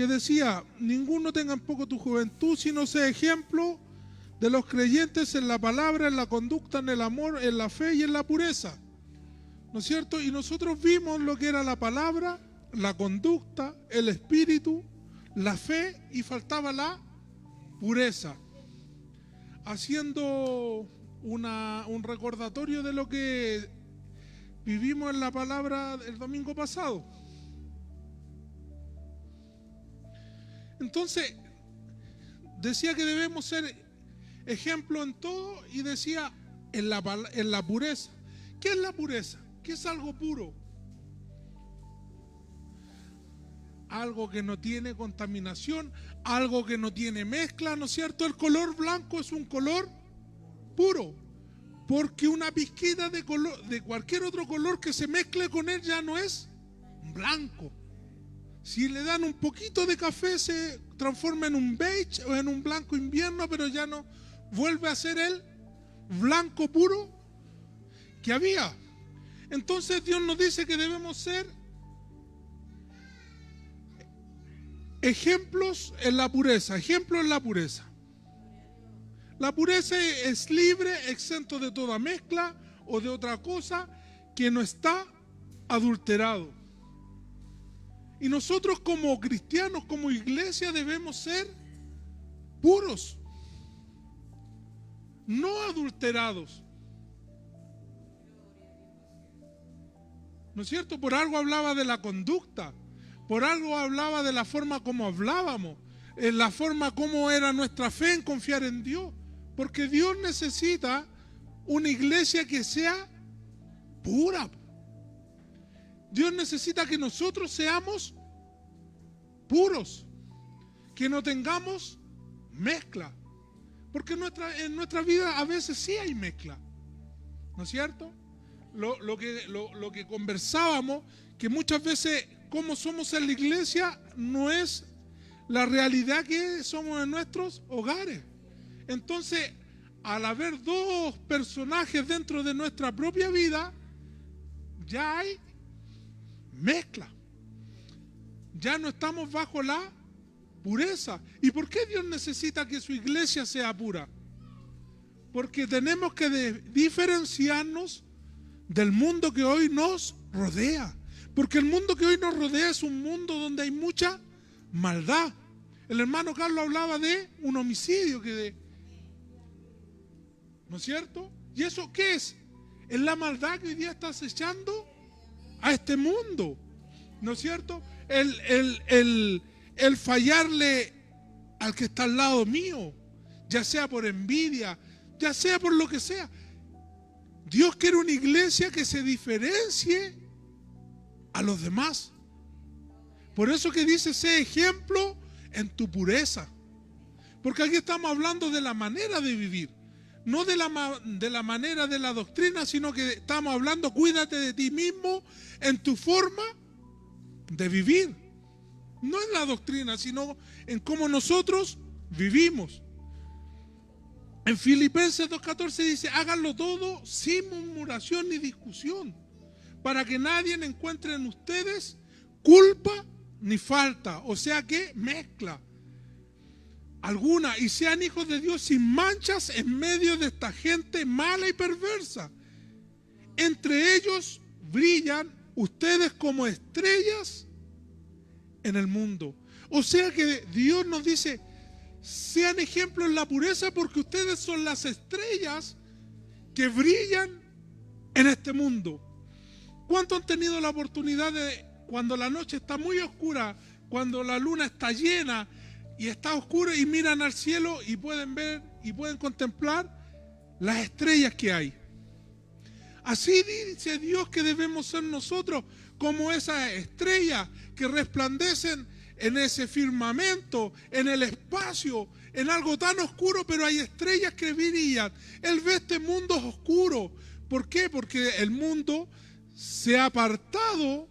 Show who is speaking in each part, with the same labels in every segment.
Speaker 1: que decía: ninguno tenga en poco tu juventud, sino sea ejemplo de los creyentes en la palabra, en la conducta, en el amor, en la fe y en la pureza. ¿No es cierto? Y nosotros vimos lo que era la palabra, la conducta, el espíritu, la fe, y faltaba la pureza. Haciendo un recordatorio de lo que vivimos en la palabra el domingo pasado. Entonces, decía que debemos ser ejemplo en todo, y decía en la pureza. ¿Qué es la pureza? ¿Qué es algo puro? Algo que no tiene contaminación, algo que no tiene mezcla, ¿no es cierto? El color blanco es un color puro, porque una pizquita de color, de cualquier otro color que se mezcle con él, ya no es blanco. Si le dan un poquito de café, se transforma en un beige o en un blanco invierno, pero ya no vuelve a ser el blanco puro que había. Entonces Dios nos dice que debemos ser ejemplos en la pureza, ejemplos en la pureza. La pureza es libre, exento de toda mezcla o de otra cosa que no está adulterado. Y nosotros como cristianos, como iglesia, debemos ser puros, no adulterados. ¿No es cierto? Por algo hablaba de la conducta, por algo hablaba de la forma como hablábamos, en la forma como era nuestra fe en confiar en Dios. Porque Dios necesita una iglesia que sea pura. Dios necesita que nosotros seamos puros, que no tengamos mezcla. Porque en nuestra vida a veces sí hay mezcla, ¿no es cierto? Lo que conversábamos, que muchas veces como somos en la iglesia no es la realidad que somos en nuestros hogares. Entonces, al haber dos personajes dentro de nuestra propia vida, ya hay mezcla. Ya no estamos bajo la pureza. ¿Y por qué Dios necesita que su iglesia sea pura? Porque tenemos que diferenciarnos del mundo que hoy nos rodea. Porque el mundo que hoy nos rodea es un mundo donde hay mucha maldad. El hermano Carlos hablaba de un homicidio ¿no es cierto? ¿Y eso qué es? Es la maldad que hoy día está acechando a este mundo, ¿no es cierto? El fallarle al que está al lado mío, ya sea por envidia, ya sea por lo que sea. Dios quiere una iglesia que se diferencie a los demás. Por eso que dice: sé ejemplo en tu pureza. Porque aquí estamos hablando de la manera de vivir, no de la manera de la doctrina, sino que estamos hablando: cuídate de ti mismo en tu forma de vivir. No en la doctrina, sino en cómo nosotros vivimos. En Filipenses 2:14 dice: háganlo todo sin murmuración ni discusión, para que nadie encuentre en ustedes culpa ni falta, o sea que mezcla alguna, y sean hijos de Dios sin manchas en medio de esta gente mala y perversa. Entre ellos brillan ustedes como estrellas en el mundo. O sea que Dios nos dice: sean ejemplos en la pureza, porque ustedes son las estrellas que brillan en este mundo. ¿Cuántos han tenido la oportunidad de, cuando la noche está muy oscura, cuando la luna está llena y está oscura, y miran al cielo y pueden ver y pueden contemplar las estrellas que hay? Así dice Dios que debemos ser nosotros, como esas estrellas que resplandecen en ese firmamento, en el espacio, en algo tan oscuro, pero hay estrellas que brillan. Él ve este mundo oscuro. ¿Por qué? Porque el mundo se ha apartado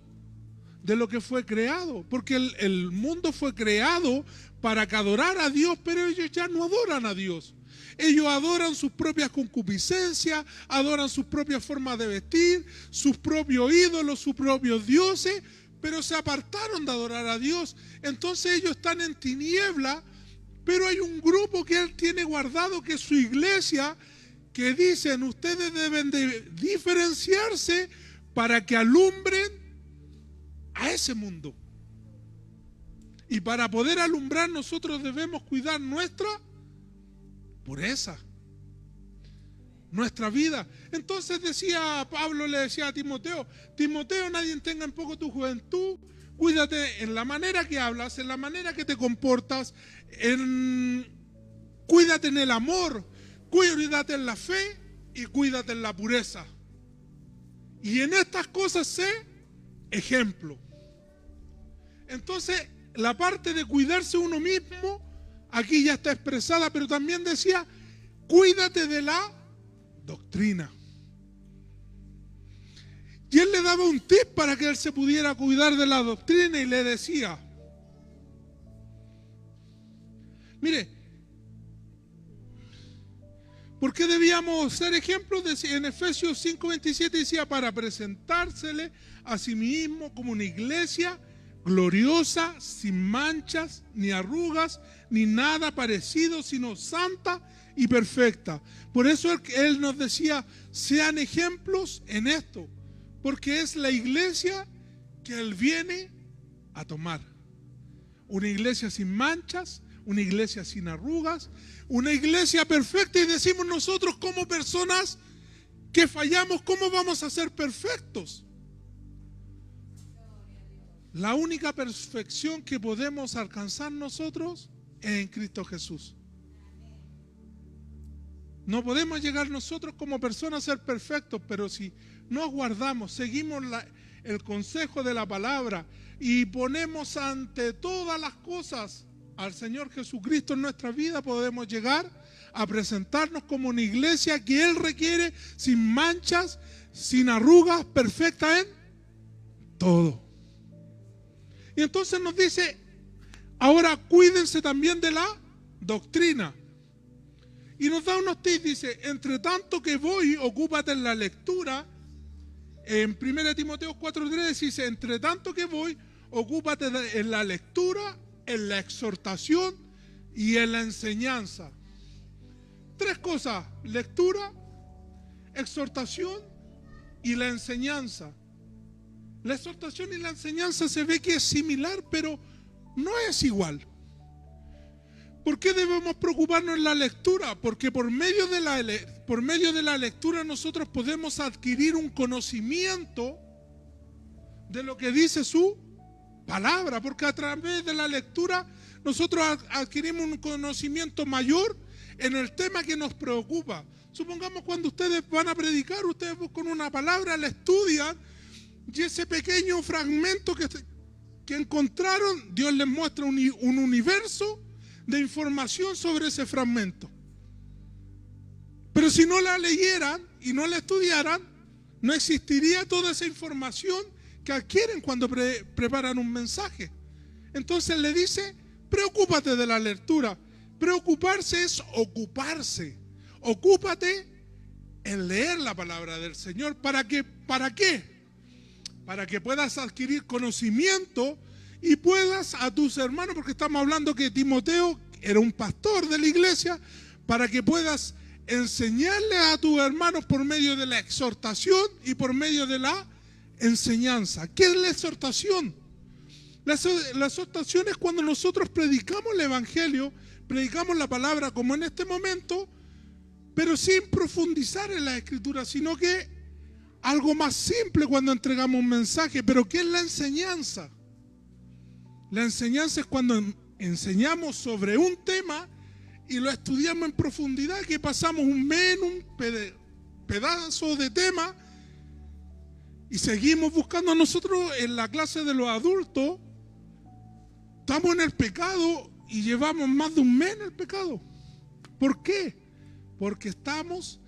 Speaker 1: de lo que fue creado. Porque el mundo fue creado para que adorara a Dios, pero ellos ya no adoran a Dios. Ellos adoran sus propias concupiscencias, adoran sus propias formas de vestir, sus propios ídolos, sus propios dioses, pero se apartaron de adorar a Dios. Entonces ellos están en tiniebla, pero hay un grupo que Él tiene guardado, que es su iglesia, que dicen: ustedes deben de diferenciarse para que alumbren a ese mundo. Y para poder alumbrar, nosotros debemos cuidar nuestra pureza, nuestra vida. Entonces Pablo le decía a Timoteo: Timoteo, nadie tenga en poco tu juventud. Cuídate en la manera que hablas, en la manera que te comportas, cuídate en el amor, cuídate en la fe y cuídate en la pureza. Y en estas cosas sé ejemplo. Entonces, la parte de cuidarse uno mismo, aquí ya está expresada, pero también decía: cuídate de la doctrina. Y él le daba un tip para que él se pudiera cuidar de la doctrina y le decía: mire, ¿por qué debíamos ser ejemplos? En Efesios 5:27 decía: para presentársele a sí mismo como una iglesia gloriosa, sin manchas, ni arrugas, ni nada parecido, sino santa y perfecta. Por eso él nos decía: sean ejemplos en esto, porque es la iglesia que Él viene a tomar. Una iglesia sin manchas, una iglesia sin arrugas, una iglesia perfecta. Y decimos nosotros, como personas que fallamos, ¿cómo vamos a ser perfectos? La única perfección que podemos alcanzar nosotros es en Cristo Jesús. No podemos llegar nosotros como personas a ser perfectos, pero si nos guardamos, seguimos el consejo de la palabra y ponemos ante todas las cosas al Señor Jesucristo en nuestra vida, podemos llegar a presentarnos como una iglesia que Él requiere, sin manchas, sin arrugas, perfecta en todo. Y entonces nos dice: ahora cuídense también de la doctrina. Y nos da unos tips, dice: entre tanto que voy, ocúpate en la lectura. En 1 Timoteo 4:3 dice: entre tanto que voy, ocúpate en la lectura, en la exhortación y en la enseñanza. Tres cosas: lectura, exhortación y la enseñanza. La exhortación y la enseñanza se ve que es similar, pero no es igual. ¿Por qué debemos preocuparnos en la lectura? Porque por medio de la lectura nosotros podemos adquirir un conocimiento de lo que dice su palabra, porque a través de la lectura nosotros adquirimos un conocimiento mayor en el tema que nos preocupa. Supongamos cuando ustedes van a predicar, ustedes buscan una palabra, la estudian, y ese pequeño fragmento que encontraron, Dios les muestra un universo de información sobre ese fragmento. Pero si no la leyeran y no la estudiaran, no existiría toda esa información que adquieren cuando preparan un mensaje. Entonces le dice: preocúpate de la lectura. Preocuparse es ocuparse. Ocúpate en leer la palabra del Señor. ¿Para qué? Para que puedas adquirir conocimiento y puedas a tus hermanos, porque estamos hablando que Timoteo era un pastor de la iglesia, para que puedas enseñarle a tus hermanos por medio de la exhortación y por medio de la enseñanza. ¿Qué es la exhortación? La exhortación es cuando nosotros predicamos el evangelio, predicamos la palabra como en este momento, pero sin profundizar en la escritura, sino que algo más simple cuando entregamos un mensaje. Pero ¿qué es la enseñanza? La enseñanza es cuando enseñamos sobre un tema y lo estudiamos en profundidad, que pasamos un mes en un pedazo de tema y seguimos buscando. Nosotros en la clase de los adultos estamos en el pecado y llevamos más de un mes en el pecado. ¿Por qué? Porque estamos,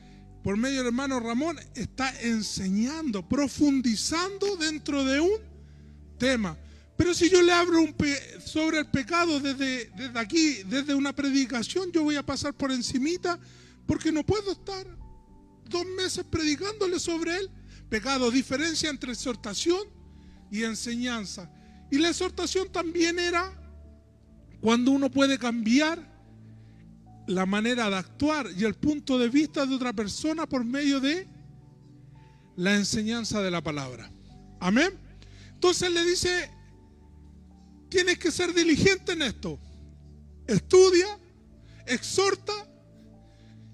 Speaker 1: por medio del hermano Ramón, está enseñando, profundizando dentro de un tema. Pero si yo le hablo sobre el pecado desde aquí, desde una predicación, yo voy a pasar por encimita, porque no puedo estar 2 meses predicándole sobre él. Pecado, diferencia entre exhortación y enseñanza. Y la exhortación también era cuando uno puede cambiar la manera de actuar y el punto de vista de otra persona por medio de la enseñanza de la palabra. Amén. Entonces le dice, tienes que ser diligente en esto. Estudia, exhorta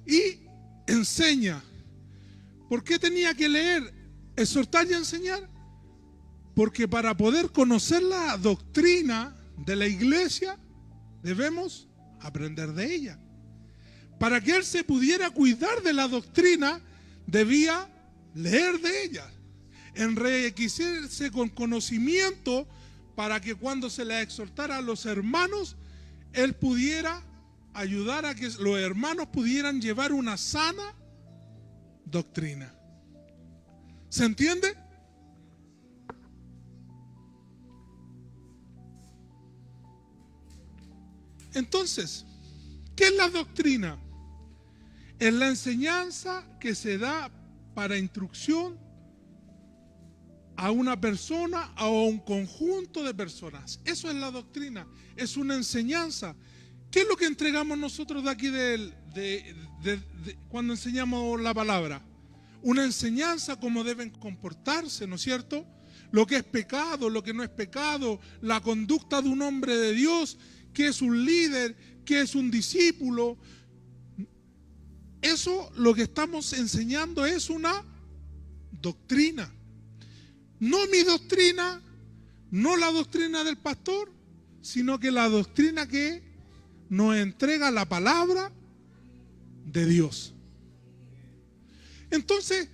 Speaker 1: y enseña. ¿Por qué tenía que leer, exhortar y enseñar? Porque para poder conocer la doctrina de la iglesia, debemos aprender de ella. Para que él se pudiera cuidar de la doctrina, debía leer de ella, enriquecerse con conocimiento para que cuando se le exhortara a los hermanos, él pudiera ayudar a que los hermanos pudieran llevar una sana doctrina. ¿Se entiende? Entonces, ¿qué es la doctrina? Es la enseñanza que se da para instrucción a una persona o a un conjunto de personas. Eso es la doctrina, es una enseñanza. ¿Qué es lo que entregamos nosotros de aquí cuando enseñamos la palabra? Una enseñanza cómo deben comportarse, ¿no es cierto? Lo que es pecado, lo que no es pecado, la conducta de un hombre de Dios, qué es un líder, qué es un discípulo. Eso lo que estamos enseñando es una doctrina. No mi doctrina, no la doctrina del pastor, sino que la doctrina que nos entrega la palabra de Dios. Entonces,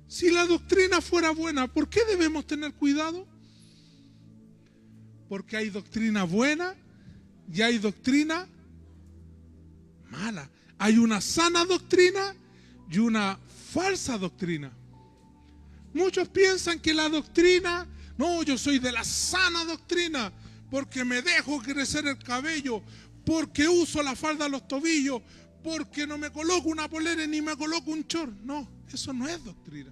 Speaker 1: si la doctrina fuera buena, ¿por qué debemos tener cuidado? Porque hay doctrina buena y hay doctrina mala. Hay una sana doctrina y una falsa doctrina. Muchos piensan que la doctrina, no, yo soy de la sana doctrina, porque me dejo crecer el cabello, porque uso la falda a los tobillos, porque no me coloco una polera ni me coloco un short. No, eso no es doctrina.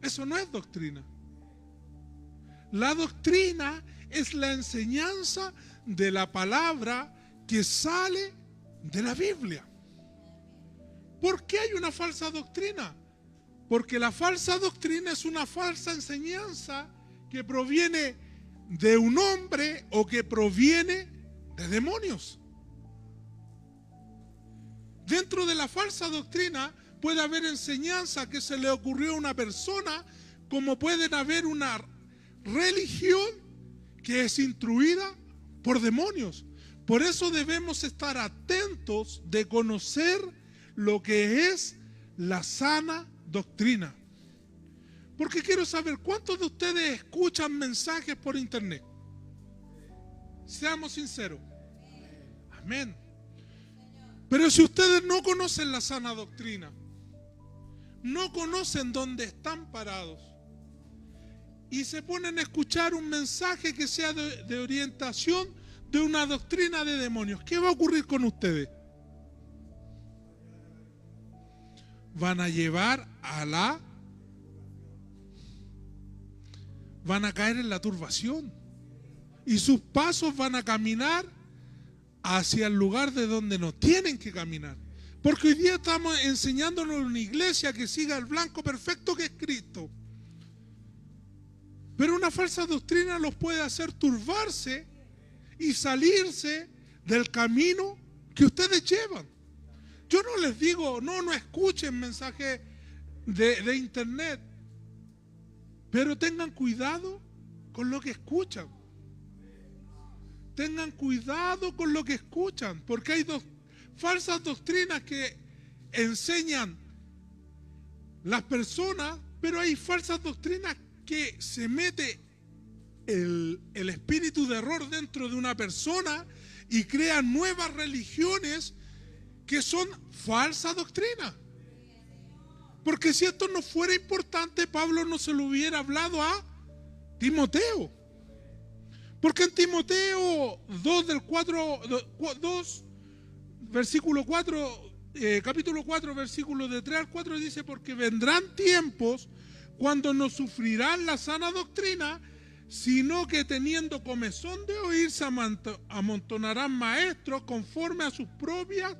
Speaker 1: Eso no es doctrina. La doctrina es la enseñanza de la palabra que sale de la Biblia. ¿Por qué hay una falsa doctrina? Porque la falsa doctrina es una falsa enseñanza que proviene de un hombre o que proviene de demonios. Dentro de la falsa doctrina puede haber enseñanza que se le ocurrió a una persona, como pueden haber una religión que es instruida por demonios. Por eso debemos estar atentos de conocer lo que es la sana doctrina. Porque quiero saber, ¿cuántos de ustedes escuchan mensajes por internet? Seamos sinceros. Amén. Pero si ustedes no conocen la sana doctrina, no conocen dónde están parados y se ponen a escuchar un mensaje que sea de orientación de una doctrina de demonios, ¿qué va a ocurrir con ustedes? Van a caer en la turbación y sus pasos van a caminar hacia el lugar de donde no tienen que caminar. Porque hoy día estamos enseñándonos en una iglesia que siga el blanco perfecto que es Cristo. Pero una falsa doctrina los puede hacer turbarse y salirse del camino que ustedes llevan. Yo no les digo, no escuchen mensajes de internet, pero tengan cuidado con lo que escuchan. Tengan cuidado con lo que escuchan, porque hay falsas doctrinas que enseñan las personas, pero hay falsas doctrinas que se mete el espíritu de error dentro de una persona y crean nuevas religiones que son falsa doctrina. Porque si esto no fuera importante, Pablo no se lo hubiera hablado a Timoteo. Porque en Timoteo 2, versículo 4, capítulo 4, versículos de 3 al 4 dice: porque vendrán tiempos cuando no sufrirán la sana doctrina, sino que teniendo comezón de oír se amontonarán maestros conforme a sus propias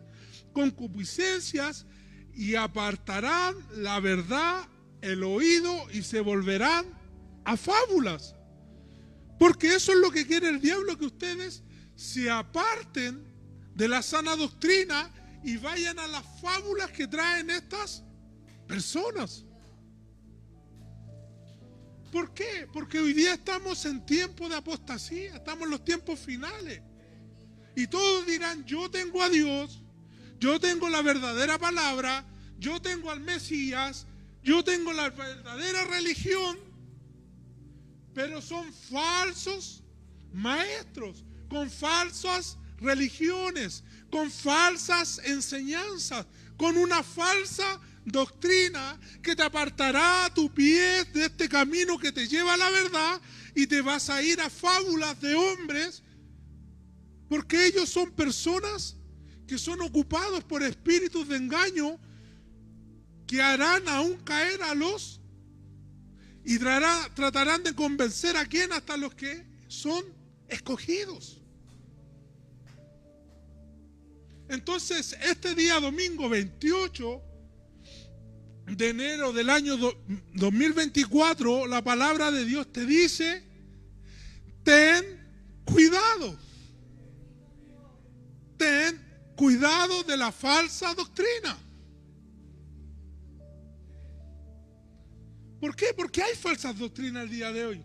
Speaker 1: concupiscencias y apartarán la verdad, el oído, y se volverán a fábulas. Porque eso es lo que quiere el diablo, que ustedes se aparten de la sana doctrina y vayan a las fábulas que traen estas personas. ¿Por qué? Porque hoy día estamos en tiempo de apostasía, estamos en los tiempos finales. Y todos dirán, yo tengo a Dios, yo tengo la verdadera palabra, yo tengo al Mesías, yo tengo la verdadera religión, pero son falsos maestros, con falsas religiones, con falsas enseñanzas, con una falsa doctrina que te apartará a tu pie de este camino que te lleva a la verdad, y te vas a ir a fábulas de hombres, porque ellos son personas que son ocupados por espíritus de engaño que harán aún caer a los y tratarán de convencer a quien, hasta los que son escogidos. Entonces, este día domingo 28 de enero del año 2024, la palabra de Dios te dice: ten cuidado. Ten cuidado de la falsa doctrina. ¿Por qué? Porque hay falsas doctrinas el día de hoy.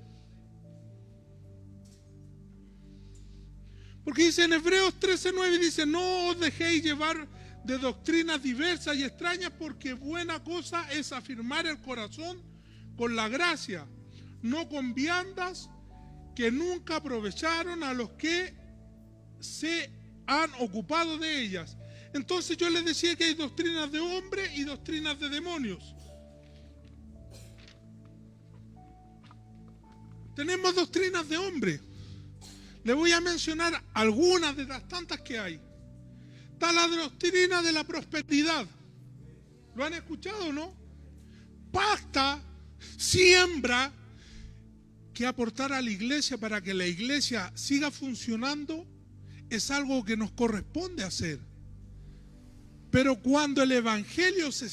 Speaker 1: Porque dice en Hebreos 13:9, dice: no os dejéis llevar de doctrinas diversas y extrañas, porque buena cosa es afirmar el corazón con la gracia, no con viandas que nunca aprovecharon a los que se han ocupado de ellas. Entonces yo les decía que hay doctrinas de hombres y doctrinas de demonios. Tenemos doctrinas de hombre. Le voy a mencionar algunas de las tantas que hay. Está la doctrina de la prosperidad. ¿Lo han escuchado o no? Pacta, siembra, que aportar a la iglesia para que la iglesia siga funcionando es algo que nos corresponde hacer. Pero cuando el evangelio se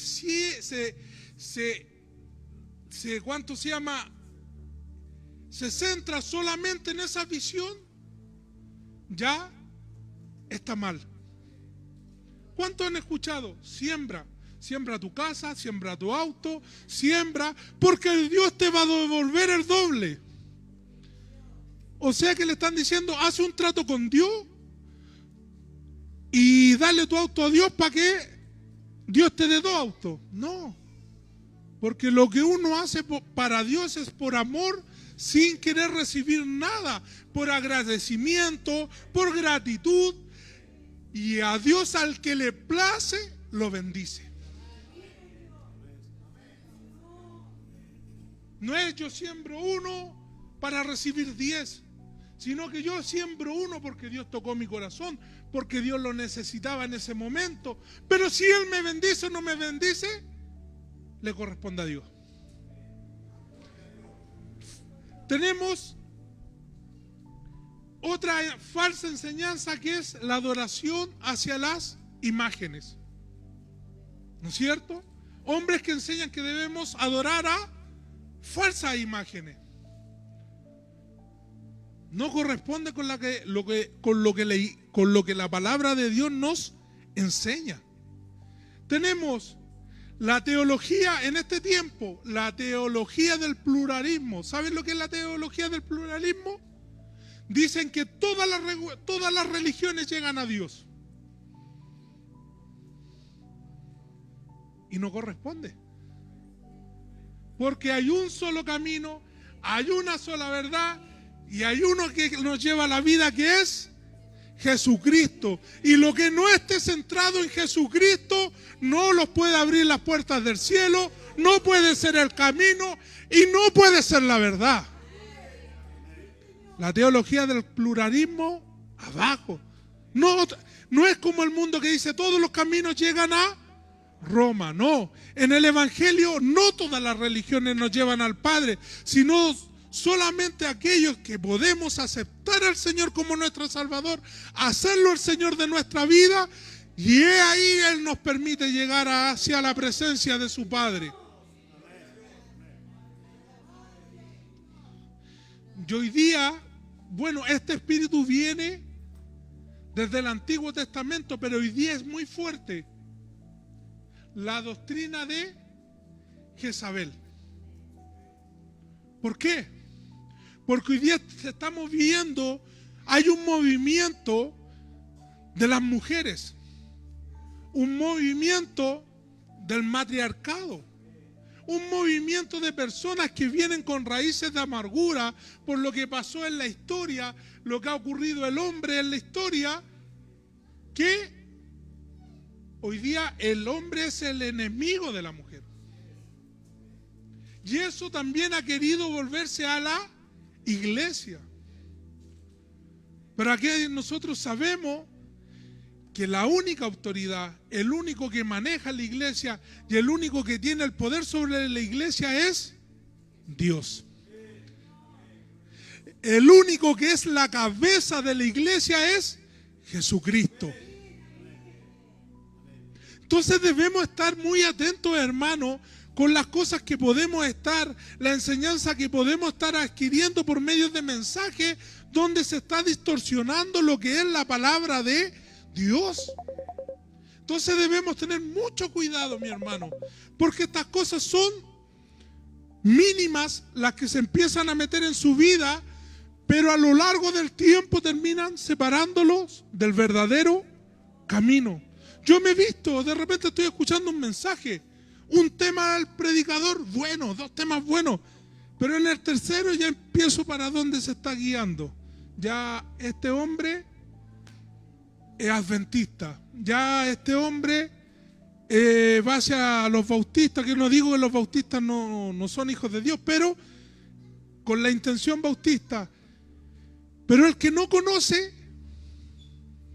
Speaker 1: centra solamente en esa visión, ya está mal. ¿Cuántos han escuchado? Siembra tu casa, siembra tu auto, siembra, porque Dios te va a devolver el doble. O sea que le están diciendo, haz un trato con Dios y dale tu auto a Dios para que Dios te dé 2 autos. No, porque lo que uno hace para Dios es por amor, sin querer recibir nada, por agradecimiento, por gratitud, y a Dios, al que le place, lo bendice. No es yo siembro 1 para recibir 10, sino que yo siembro 1 porque Dios tocó mi corazón, porque Dios lo necesitaba en ese momento. Pero si Él me bendice o no me bendice, le corresponde a Dios. Tenemos otra falsa enseñanza, que es la adoración hacia las imágenes. ¿No es cierto? Hombres que enseñan que debemos adorar a falsas imágenes. No corresponde con lo que la palabra de Dios nos enseña. Tenemos la teología en este tiempo, la teología del pluralismo. ¿Saben lo que es la teología del pluralismo? Dicen que todas las religiones llegan a Dios. Y no corresponde. Porque hay un solo camino, hay una sola verdad, y hay uno que nos lleva a la vida, que es Jesucristo. Y lo que no esté centrado en Jesucristo no los puede abrir las puertas del cielo, no puede ser el camino y no puede ser la verdad. La teología del pluralismo, abajo. No es como el mundo que dice todos los caminos llegan a Roma, no. En el Evangelio no todas las religiones nos llevan al Padre, sino solamente aquellos que podemos aceptar al Señor como nuestro Salvador, hacerlo el Señor de nuestra vida, y ahí Él nos permite llegar hacia la presencia de su Padre. Y hoy día, bueno, este espíritu viene desde el Antiguo Testamento, pero hoy día es muy fuerte. La doctrina de Jezabel. ¿Por qué? Porque hoy día estamos viendo, hay un movimiento de las mujeres, un movimiento del matriarcado, un movimiento de personas que vienen con raíces de amargura por lo que pasó en la historia, lo que ha ocurrido el hombre en la historia, que hoy día el hombre es el enemigo de la mujer. Y eso también ha querido volverse a la iglesia. Pero aquí nosotros sabemos que la única autoridad, el único que maneja la iglesia y el único que tiene el poder sobre la iglesia es Dios. El único que es la cabeza de la iglesia es Jesucristo. Entonces debemos estar muy atentos, hermanos, con las cosas que podemos estar, la enseñanza que podemos estar adquiriendo por medio de mensajes donde se está distorsionando lo que es la palabra de Dios. Entonces debemos tener mucho cuidado, mi hermano, porque estas cosas son mínimas las que se empiezan a meter en su vida, pero a lo largo del tiempo terminan separándolos del verdadero camino. Yo me he visto, de repente estoy escuchando un mensaje, un tema del predicador, bueno, 2 temas buenos, pero en el tercero ya empiezo para dónde se está guiando. Ya este hombre es adventista, ya este hombre va hacia los bautistas, que no digo que los bautistas no son hijos de Dios, pero con la intención bautista. Pero el que no conoce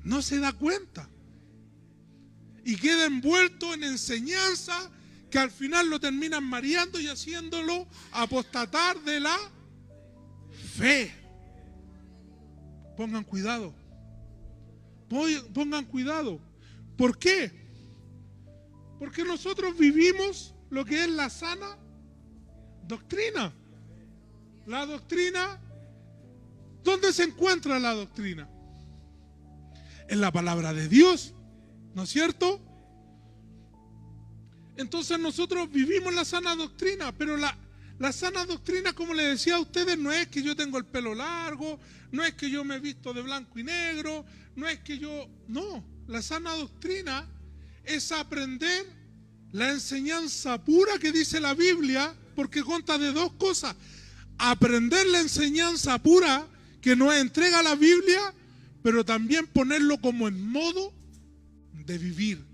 Speaker 1: no se da cuenta y queda envuelto en enseñanza que al final lo terminan mareando y haciéndolo apostatar de la fe. Pongan cuidado. Pongan cuidado. ¿Por qué? Porque nosotros vivimos lo que es la sana doctrina. La doctrina, ¿dónde se encuentra la doctrina? En la palabra de Dios, ¿no es cierto? Entonces nosotros vivimos la sana doctrina, pero la sana doctrina, como les decía a ustedes, no es que yo tengo el pelo largo, no es que yo me he visto de blanco y negro, no es que yo... No, la sana doctrina es aprender la enseñanza pura que dice la Biblia, porque consta de 2 cosas. Aprender la enseñanza pura que nos entrega la Biblia, pero también ponerlo como en modo de vivir.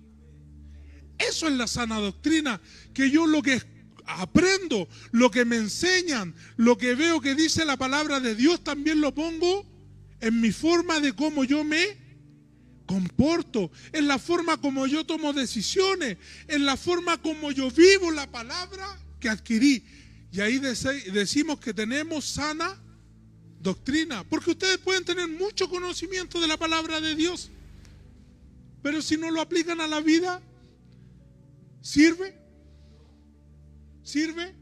Speaker 1: Eso es la sana doctrina, que yo lo que aprendo, lo que me enseñan, lo que veo que dice la palabra de Dios, también lo pongo en mi forma de cómo yo me comporto, en la forma como yo tomo decisiones, en la forma como yo vivo la palabra que adquirí. Y ahí decimos que tenemos sana doctrina, porque ustedes pueden tener mucho conocimiento de la palabra de Dios, pero si no lo aplican a la vida, ¿sirve? ¿Sirve?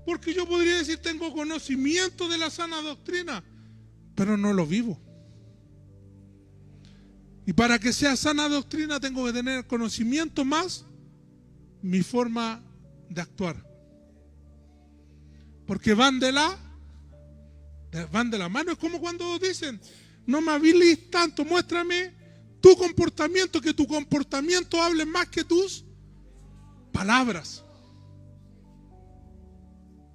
Speaker 1: Porque yo podría decir tengo conocimiento de la sana doctrina, pero no lo vivo. Y para que sea sana doctrina tengo que tener conocimiento más mi forma de actuar. Porque van de la mano. Es como cuando dicen, no me hables tanto, muéstrame tu comportamiento, que tu comportamiento hable más que tus palabras.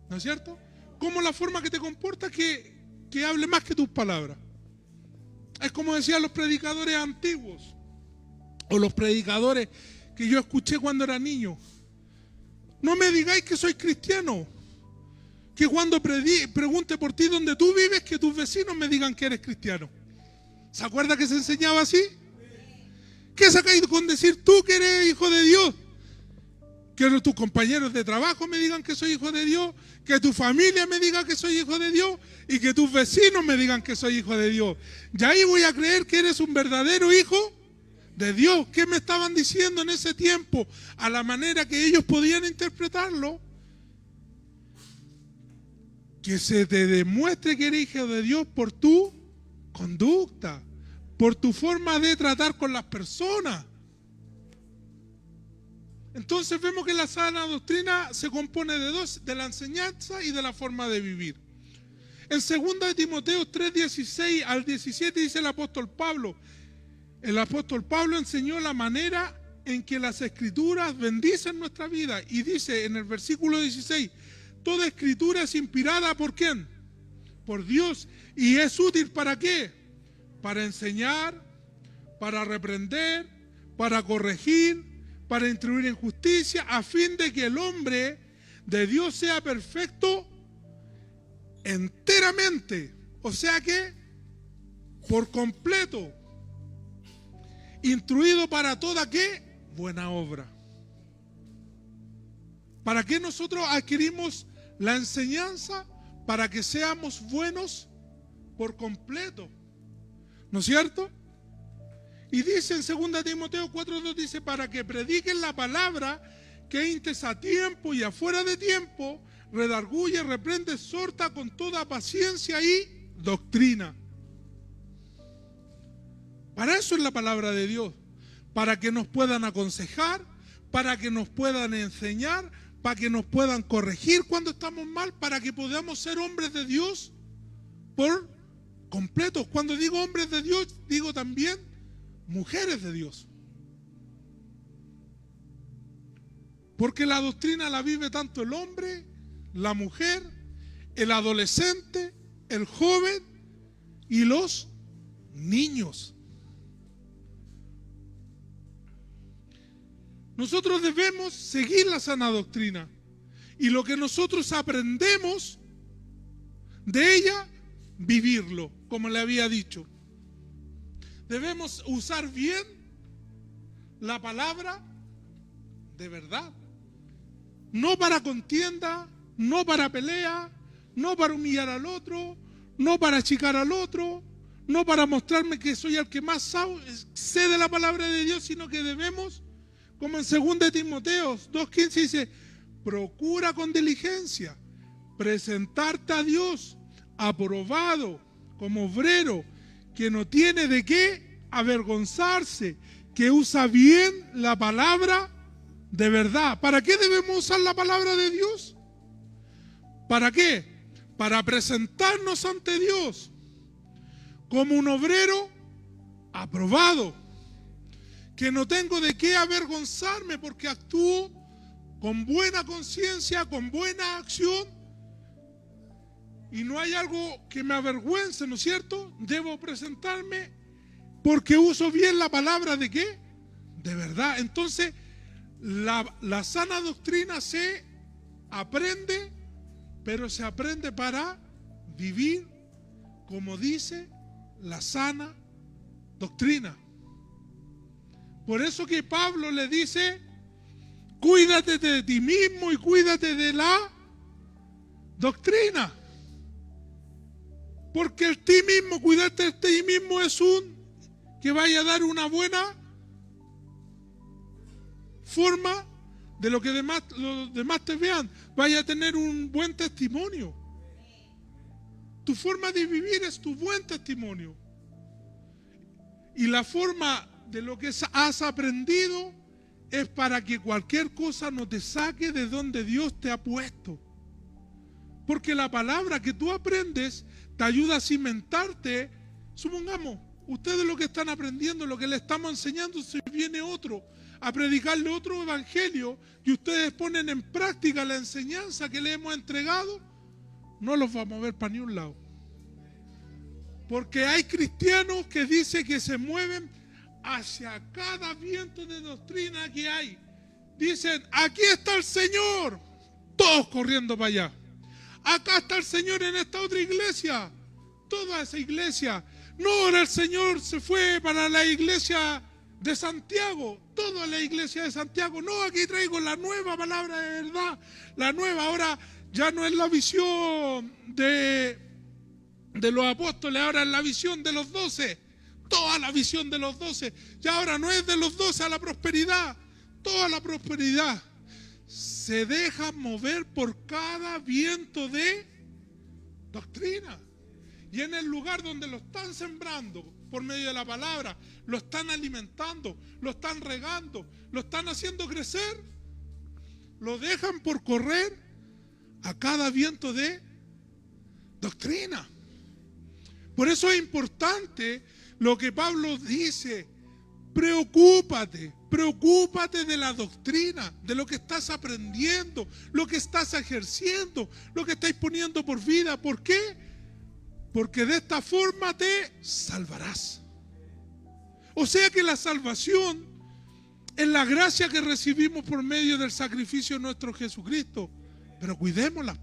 Speaker 1: ¿No es cierto? Como la forma que te comportas que hable más que tus palabras. Es como decían los predicadores antiguos, o los predicadores que yo escuché cuando era niño. No me digáis que soy cristiano, que cuando pregunte por ti donde tú vives, que tus vecinos me digan que eres cristiano. ¿Se acuerda que se enseñaba así? ¿Qué sacáis con decir tú que eres hijo de Dios? Que tus compañeros de trabajo me digan que soy hijo de Dios, que tu familia me diga que soy hijo de Dios y que tus vecinos me digan que soy hijo de Dios. Y ahí voy a creer que eres un verdadero hijo de Dios. ¿Qué me estaban diciendo en ese tiempo? A la manera que ellos podían interpretarlo. Que se te demuestre que eres hijo de Dios por tu conducta, por tu forma de tratar con las personas. Entonces vemos que la sana doctrina se compone de dos, de la enseñanza y de la forma de vivir. En 2 Timoteo 3:16 al 17 dice el apóstol Pablo enseñó la manera en que las escrituras bendicen nuestra vida, y dice en el versículo 16, toda escritura es inspirada ¿por quién? Por Dios, y es útil ¿para qué? Para enseñar, para reprender, para corregir, para instruir en justicia, a fin de que el hombre de Dios sea perfecto enteramente, o sea que por completo, instruido para toda ¿qué? Buena obra. ¿Para qué nosotros adquirimos la enseñanza? Para que seamos buenos por completo, ¿no es cierto? Y dice en 2 Timoteo 4:2, dice, para que prediquen la palabra, que intes a tiempo y afuera de tiempo, redarguye, reprende, exhorta con toda paciencia y doctrina. Para eso es la palabra de Dios, para que nos puedan aconsejar, para que nos puedan enseñar, para que nos puedan corregir cuando estamos mal, para que podamos ser hombres de Dios por completos. Cuando digo hombres de Dios, digo también mujeres de Dios. Porque la doctrina la vive tanto el hombre, la mujer, el adolescente, el joven y los niños. Nosotros debemos seguir la sana doctrina y lo que nosotros aprendemos de ella, vivirlo, como le había dicho. Debemos usar bien la palabra de verdad. No para contienda, no para pelea, no para humillar al otro, no para achicar al otro, no para mostrarme que soy el que más sé de la palabra de Dios, sino que debemos, como en 2 Timoteo 2:15 dice, procura con diligencia presentarte a Dios aprobado como obrero que no tiene de qué avergonzarse, que usa bien la palabra de verdad. ¿Para qué debemos usar la palabra de Dios? ¿Para qué? Para presentarnos ante Dios como un obrero aprobado, que no tengo de qué avergonzarme porque actúo con buena conciencia, con buena acción, y no hay algo que me avergüence, ¿no es cierto? Debo presentarme porque uso bien la palabra de ¿qué? De verdad. Entonces, la sana doctrina se aprende, pero se aprende para vivir como dice la sana doctrina. Por eso que Pablo le dice, cuídate de ti mismo y cuídate de la doctrina. Porque el ti mismo, cuidarte de ti mismo es que vaya a dar una buena forma de lo que los demás te vean. Vaya a tener un buen testimonio. Tu forma de vivir es tu buen testimonio. Y la forma de lo que has aprendido es para que cualquier cosa no te saque de donde Dios te ha puesto. Porque la palabra que tú aprendes te ayuda a cimentarte. Supongamos, ustedes lo que están aprendiendo, lo que le estamos enseñando, si viene otro a predicarle otro evangelio y ustedes ponen en práctica la enseñanza que le hemos entregado, no los va a mover para ni un lado. Porque hay cristianos que dicen que se mueven hacia cada viento de doctrina que hay. Dicen, aquí está el Señor, todos corriendo para allá. Acá está el Señor en esta otra iglesia, toda esa iglesia. No, ahora el Señor se fue para la iglesia de Santiago, toda la iglesia de Santiago. No, aquí traigo la nueva palabra de verdad, la nueva. Ahora ya no es la visión de los apóstoles, ahora es la visión de los 12. Toda la visión de los 12. Ya ahora no es de los 12 a la prosperidad. Toda la prosperidad se deja mover por cada viento de doctrina. Y en el lugar donde lo están sembrando por medio de la palabra, lo están alimentando, lo están regando, lo están haciendo crecer, lo dejan por correr a cada viento de doctrina. Por eso es importante lo que Pablo dice: preocúpate de la doctrina, de lo que estás aprendiendo, lo que estás ejerciendo, lo que estás poniendo por vida. ¿Por qué? Porque de esta forma te salvarás. O sea que la salvación es la gracia que recibimos por medio del sacrificio de nuestro Jesucristo. Pero cuidémosla.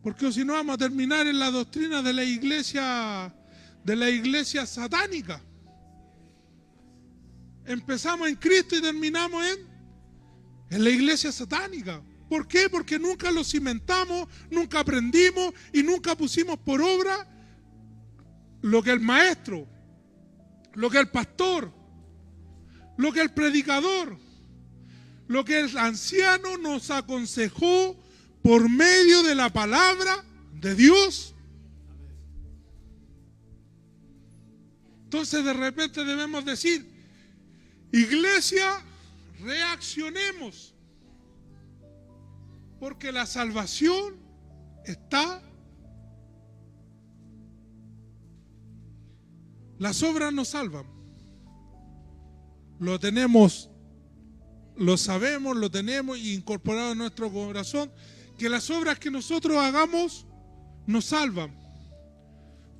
Speaker 1: Porque si no vamos a terminar en la doctrina de la iglesia satánica. Empezamos en Cristo y terminamos en la iglesia satánica. ¿Por qué? Porque nunca lo cimentamos, nunca aprendimos y nunca pusimos por obra lo que el maestro, lo que el pastor, lo que el predicador, lo que el anciano nos aconsejó por medio de la palabra de Dios. Entonces de repente debemos decir: iglesia, reaccionemos, porque la salvación está. Las obras nos salvan. Lo tenemos, lo sabemos, lo tenemos incorporado en nuestro corazón, que las obras que nosotros hagamos nos salvan.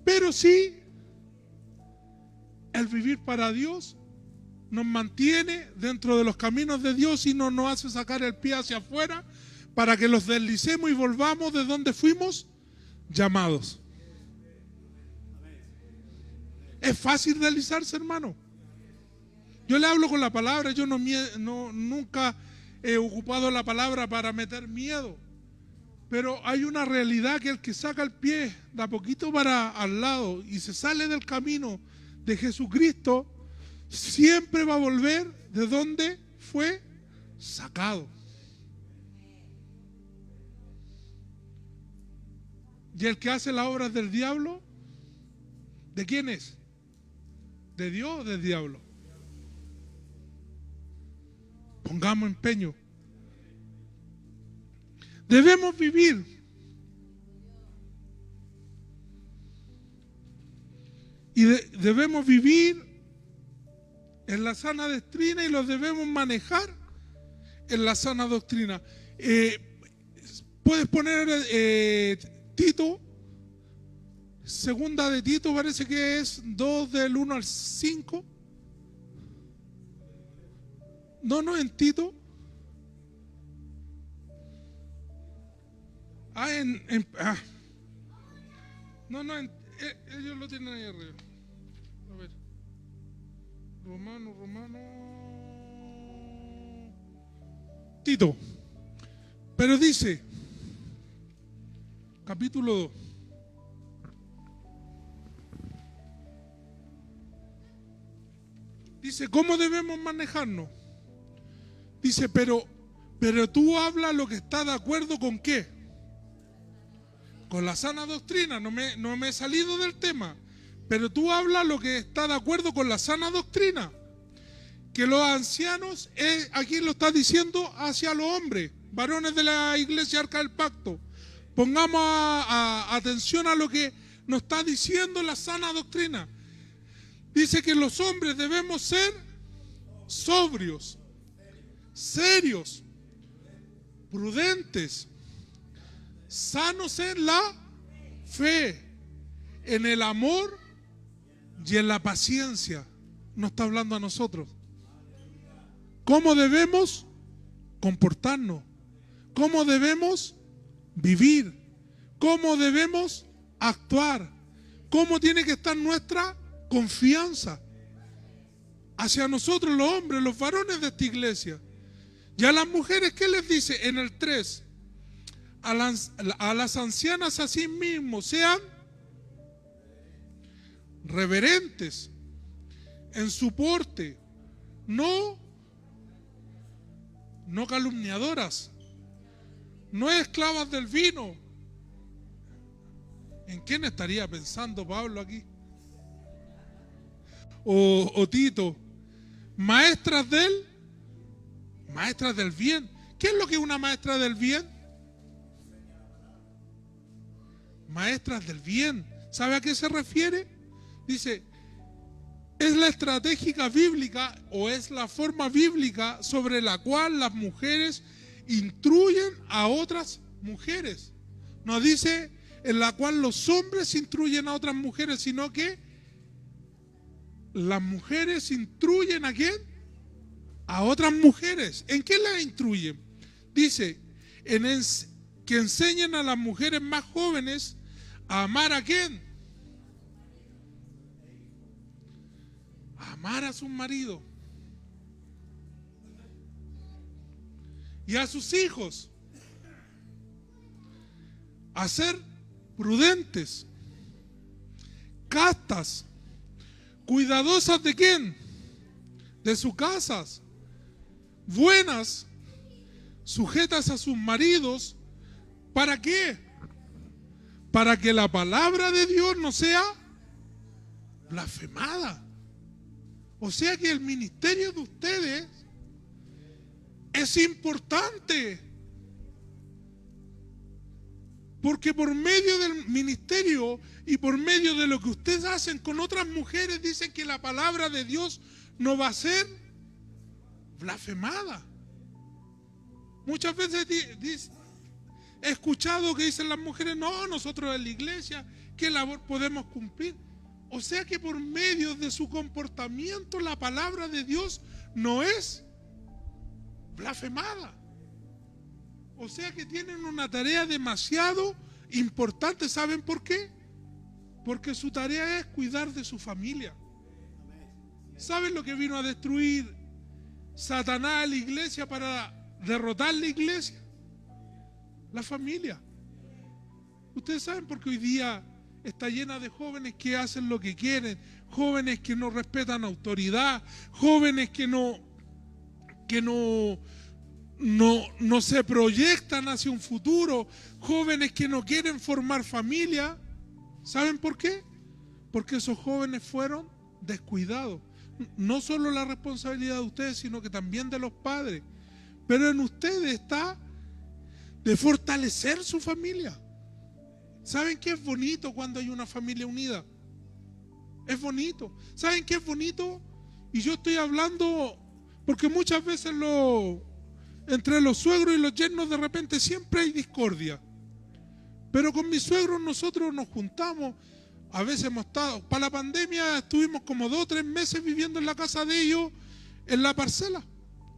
Speaker 1: Pero sí, el vivir para Dios nos mantiene dentro de los caminos de Dios y no nos hace sacar el pie hacia afuera para que los deslicemos y volvamos de donde fuimos llamados. Es fácil deslizarse, hermano. Yo le hablo con la palabra. Yo nunca he ocupado la palabra para meter miedo. Pero hay una realidad, que el que saca el pie de a poquito para al lado y se sale del camino de Jesucristo, siempre va a volver de donde fue sacado. Y el que hace las obras del diablo, ¿de quién es? ¿De Dios o del diablo? Pongamos empeño. Debemos vivir y debemos vivir en la sana doctrina y los debemos manejar en la sana doctrina. Puedes poner Tito, segunda de Tito, parece que es 2 del 1 al 5. No, en Tito. Ellos lo tienen ahí arriba. A ver. Romano. Tito. Pero dice, capítulo 2. Dice, ¿cómo debemos manejarnos? Dice, pero tú hablas lo que está de acuerdo con qué. Con la sana doctrina. No me he salido del tema. Pero tú hablas lo que está de acuerdo con la sana doctrina. Que los ancianos, aquí lo está diciendo hacia los hombres, varones de la iglesia Arca del Pacto. Pongamos atención a lo que nos está diciendo la sana doctrina. Dice que los hombres debemos ser sobrios, serios, prudentes, sanos en la fe, en el amor y en la paciencia. No está hablando a nosotros. ¿Cómo debemos comportarnos? ¿Cómo debemos vivir? ¿Cómo debemos actuar? ¿Cómo tiene que estar nuestra confianza hacia nosotros los hombres, los varones de esta iglesia. Y a las mujeres, ¿qué les dice en el 3? A las ancianas así mismo sean reverentes en su porte, no calumniadoras, no esclavas del vino. ¿En quién estaría pensando Pablo aquí? O Tito, maestras del bien. ¿Qué es lo que es una maestra del bien? Maestras del bien. ¿Sabe a qué se refiere? Dice, es la estrategia bíblica o es la forma bíblica sobre la cual las mujeres instruyen a otras mujeres. No dice en la cual los hombres instruyen a otras mujeres, sino que las mujeres instruyen ¿a quién? A otras mujeres. ¿En qué las instruyen? Dice, que enseñen a las mujeres más jóvenes a amar ¿a quién? A amar a sus maridos y a sus hijos, a ser prudentes, castas, cuidadosas ¿de quién? De sus casas, buenas, sujetas a sus maridos. ¿Para qué? Para que la palabra de Dios no sea blasfemada. O sea que el ministerio de ustedes es importante. Porque por medio del ministerio y por medio de lo que ustedes hacen con otras mujeres, dicen que la palabra de Dios no va a ser blasfemada. Muchas veces he escuchado que dicen las mujeres, no, nosotros en la iglesia, ¿qué labor podemos cumplir? O sea que por medio de su comportamiento la palabra de Dios no es blasfemada. O sea que tienen una tarea demasiado importante. ¿Saben por qué? Porque su tarea es cuidar de su familia. ¿Saben lo que vino a destruir Satanás a la iglesia para derrotar la iglesia? La familia. Ustedes saben por qué hoy día está llena de jóvenes que hacen lo que quieren, jóvenes que no respetan autoridad, jóvenes que no se proyectan hacia un futuro, jóvenes que no quieren formar familia. ¿Saben por qué? Porque esos jóvenes fueron descuidados. No solo la responsabilidad de ustedes, sino que también de los padres. Pero en ustedes está de fortalecer su familia. ¿Saben qué es bonito cuando hay una familia unida? Es bonito. ¿Saben qué es bonito? Y yo estoy hablando porque muchas veces entre los suegros y los yernos de repente siempre hay discordia. Pero con mis suegros nosotros nos juntamos. A veces hemos estado, para la pandemia estuvimos como 2 o 3 meses viviendo en la casa de ellos, en la parcela.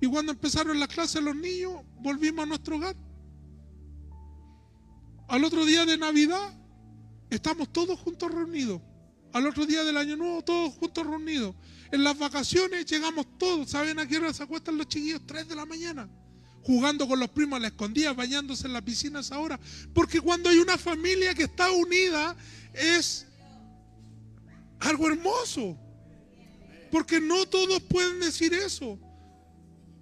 Speaker 1: Y cuando empezaron las clases los niños, volvimos a nuestro hogar. Al otro día de Navidad, estamos todos juntos reunidos. Al otro día del Año Nuevo, todos juntos reunidos. En las vacaciones llegamos todos. ¿Saben a qué hora se acuestan los chiquillos? 3 de la mañana. Jugando con los primos a la escondida, bañándose en la piscina a esa hora. Porque cuando hay una familia que está unida, es algo hermoso. Porque no todos pueden decir eso.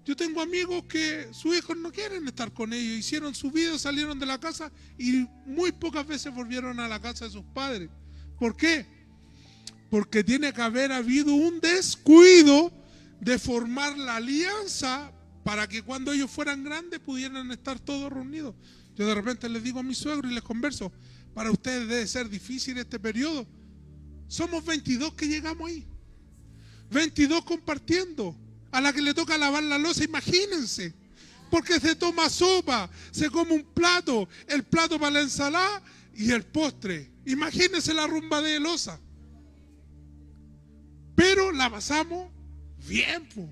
Speaker 1: Yo tengo amigos que sus hijos no quieren estar con ellos. Hicieron su vida, salieron de la casa y muy pocas veces volvieron a la casa de sus padres. ¿Por qué? Porque tiene que haber habido un descuido de formar la alianza para que cuando ellos fueran grandes pudieran estar todos reunidos. Yo de repente les digo a mis suegros y les converso, para ustedes debe ser difícil este periodo. Somos 22 que llegamos ahí. 22 compartiendo. A la que le toca lavar la loza, imagínense. Porque se toma sopa, se come un plato, el plato para la ensalada y el postre. Imagínense la rumba de loza. Pero la pasamos bien, pues.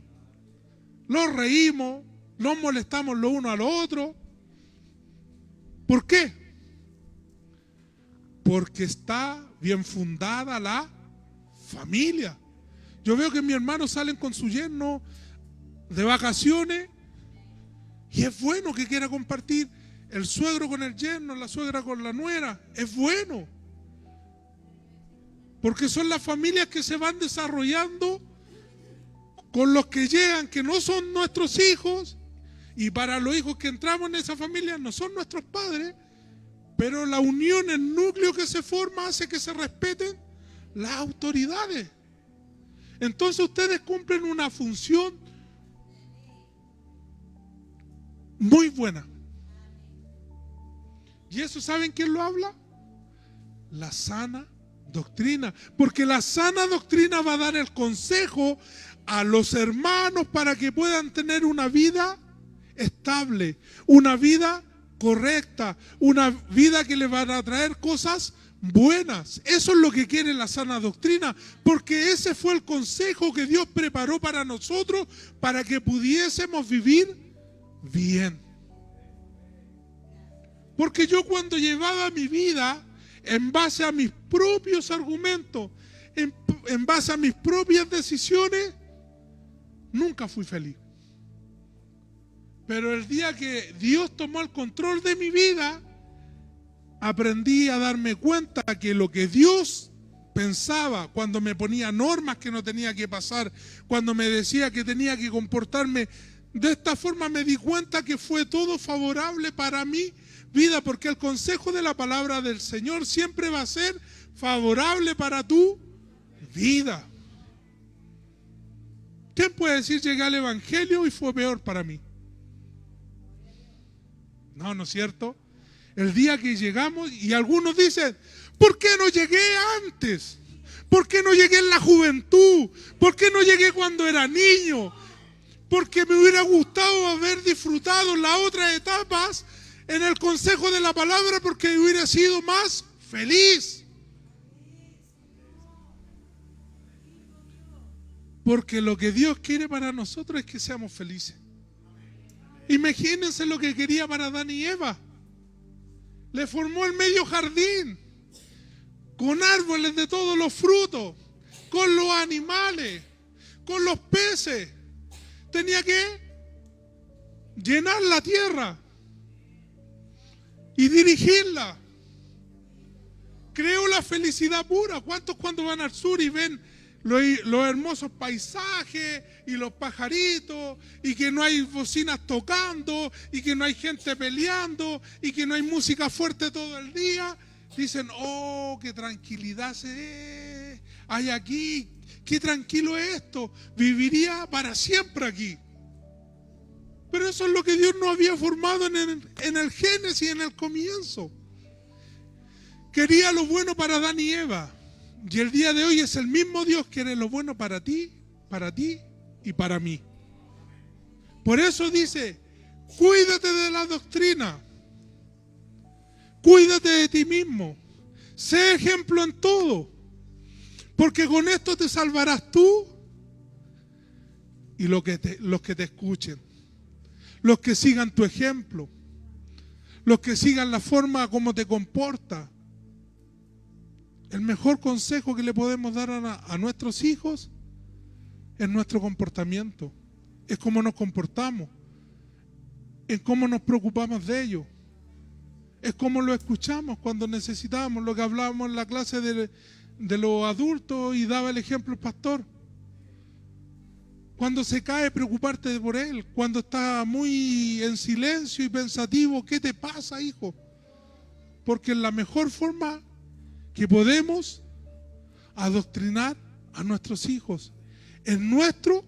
Speaker 1: Nos reímos, nos molestamos los unos a los otros. ¿Por qué? Porque está bien fundada la familia. Yo veo que mis hermanos salen con su yerno de vacaciones y es bueno que quiera compartir el suegro con el yerno, la suegra con la nuera. Es bueno. Porque son las familias que se van desarrollando con los que llegan, que no son nuestros hijos, y para los hijos que entramos en esa familia no son nuestros padres, pero la unión, el núcleo que se forma hace que se respeten las autoridades. Entonces ustedes cumplen una función muy buena. ¿Y eso saben quién lo habla? La sana doctrina. Porque la sana doctrina va a dar el consejo a los hermanos para que puedan tener una vida estable, una vida correcta, una vida que les van a traer cosas buenas. Eso es lo que quiere la sana doctrina, porque ese fue el consejo que Dios preparó para nosotros para que pudiésemos vivir bien. Porque yo cuando llevaba mi vida en base a mis propios argumentos, en base a mis propias decisiones, nunca fui feliz. Pero el día que Dios tomó el control de mi vida, aprendí a darme cuenta que lo que Dios pensaba cuando me ponía normas que no tenía que pasar, cuando me decía que tenía que comportarme de esta forma, me di cuenta que fue todo favorable para mi vida, porque el consejo de la palabra del Señor siempre va a ser favorable para tu vida. ¿Quién puede decir llegué al Evangelio y fue peor para mí? No, ¿no es cierto? El día que llegamos, y algunos dicen, ¿por qué no llegué antes? ¿Por qué no llegué en la juventud? ¿Por qué no llegué cuando era niño? Porque me hubiera gustado haber disfrutado las otras etapas en el consejo de la palabra, porque hubiera sido más feliz. Porque lo que Dios quiere para nosotros es que seamos felices. Imagínense lo que quería para Adán y Eva. Le formó el medio jardín, con árboles de todos los frutos, con los animales, con los peces. Tenía que llenar la tierra y dirigirla. Creó la felicidad pura. ¿Cuántos cuando van al sur y ven los hermosos paisajes y los pajaritos, y que no hay bocinas tocando, y que no hay gente peleando, y que no hay música fuerte todo el día? Dicen, oh, qué tranquilidad hay aquí, qué tranquilo es esto, viviría para siempre aquí. Pero eso es lo que Dios no había formado en el Génesis, en el comienzo. Quería lo bueno para Adán y Eva. Y el día de hoy es el mismo Dios que quiere lo bueno para ti y para mí. Por eso dice, cuídate de la doctrina, cuídate de ti mismo, sé ejemplo en todo, porque con esto te salvarás tú y los que te escuchen, los que sigan tu ejemplo, los que sigan la forma como te comportas. El mejor consejo que le podemos dar a nuestros hijos es nuestro comportamiento, es cómo nos comportamos, es cómo nos preocupamos de ellos, es cómo lo escuchamos cuando necesitamos, lo que hablábamos en la clase de los adultos y daba el ejemplo el pastor. Cuando se cae, preocuparte por él, cuando está muy en silencio y pensativo, ¿qué te pasa, hijo? Porque es la mejor forma que podemos adoctrinar a nuestros hijos en nuestro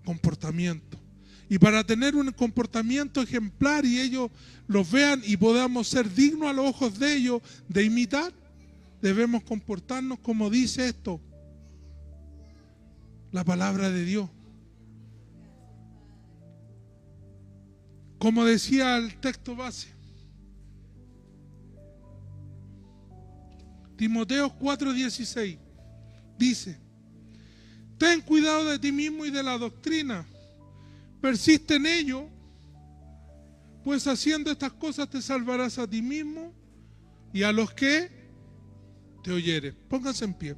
Speaker 1: comportamiento. Y para tener un comportamiento ejemplar y ellos los vean y podamos ser dignos a los ojos de ellos de imitar, debemos comportarnos como dice esto, la palabra de Dios. Como decía el texto base, Timoteo 4:16 dice, ten cuidado de ti mismo y de la doctrina, persiste en ello, pues haciendo estas cosas te salvarás a ti mismo y a los que te oyeren. Pónganse en pie.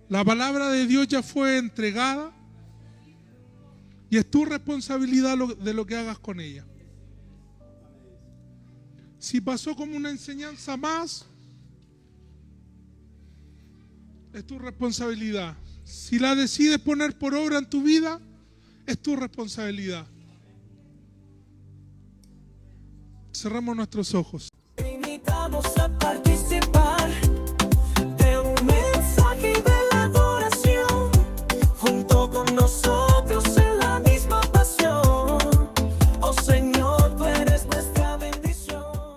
Speaker 1: La palabra de Dios ya fue entregada y es tu responsabilidad de lo que hagas con ella. Si pasó como una enseñanza más, es tu responsabilidad. Si la decides poner por obra en tu vida, es tu responsabilidad. Cerramos nuestros ojos.